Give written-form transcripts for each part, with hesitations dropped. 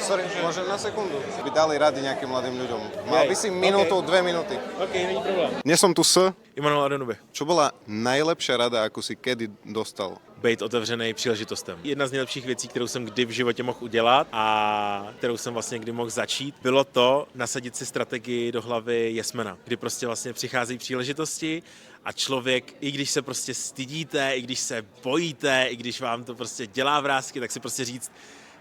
Sorry, môžem na sekundu? By dali rady nejakým mladým ľuďom. Mal by si minútu, 2 minúty. OK, není problém. Dnes som tu s... Immanuel Adenubi. Čo bola najlepšia rada, akú si kedy dostal? Být otevřený příležitostem. Jedna z nejlepších věcí, kterou jsem kdy v životě mohl udělat a kterou jsem vlastně kdy mohl začít, bylo to nasadit si strategii do hlavy jesmena, kdy prostě vlastně přicházejí příležitosti a člověk, i když se prostě stydíte, i když se bojíte, i když vám to prostě dělá vrásky, tak si prostě říct,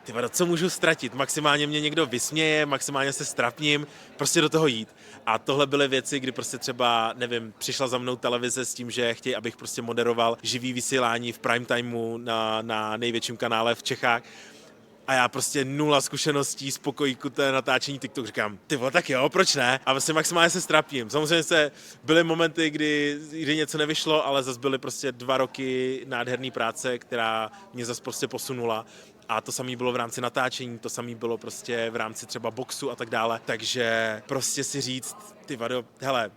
ty vado, co můžu ztratit? Maximálně mě někdo vysměje, maximálně se strapním, prostě do toho jít. A tohle byly věci, kdy prostě třeba, nevím, přišla za mnou televize s tím, že chtějí, abych prostě moderoval živý vysílání v prime timeu na největším kanále v Čechách. A já prostě nula zkušeností z pokojíku té natáčení TikTok říkám, ty vole, tak jo, proč ne? A vlastně maximálně se strapním. Samozřejmě byly momenty, kdy něco nevyšlo, ale zase byly prostě 2 roky nádherný práce, která mě zase prostě posunula. A to samé bylo v rámci natáčení, to samé bylo prostě v rámci třeba boxu a tak dále. Takže prostě si říct, ty vado, hele,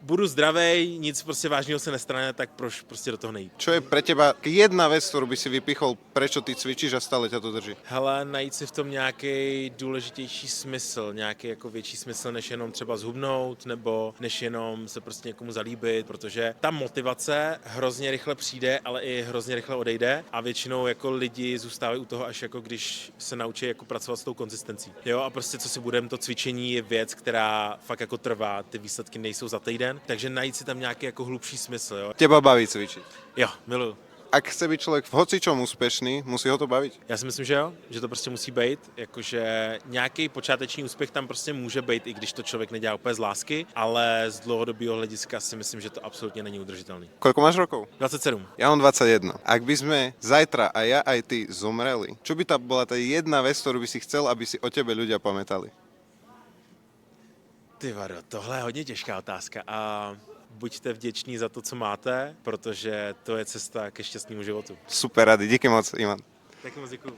budu zdravej, nic prostě vážného se nestane, tak proč prostě do toho nejít. Čo je pre teba jedna vec, ktorú by si vypichol, prečo ty cvičíš a stále ťa to drží? Hele, najít si v tom nějaký důležitější smysl, nějaký jako větší smysl, než jenom třeba zhubnout, nebo než jenom se prostě někomu zalíbit, protože ta motivace hrozně rychle přijde, ale i hrozně rychle odejde a většinou jako lidi zůstávají u toho, až jako když se naučí jako pracovat s tou konzistencí. Jo, a prostě co si budeme, to cvičení je věc, která fakt jako trvá, ty výsledky nejsou za týden, takže najít si tam nějaký jako hlubší smysl, jo. Teba baví cvičiť? Jo, miluju. Ak chce byť človek v hocičom úspešný, musí ho to baviť? Já si myslím, že jo, že to prostě musí být, jakože nějaký počáteční úspěch tam prostě může být, i když to člověk nedělá úplně z lásky, ale z dlouhodobého hlediska si myslím, že to absolutně není udržitelný. Koľko máš rokov? 27. Ja mám 21. Ak by sme zajtra aj ja, aj ty zomreli, čo by tá bola tá jedna vec, ktorú by si chcel, aby si o tebe ľudia pamätali? Ty vado, tohle je hodně těžká otázka a buďte vděční za to, co máte, protože to je cesta ke šťastnému životu. Super rady, díky moc, Ivan. Tak moc děkuju.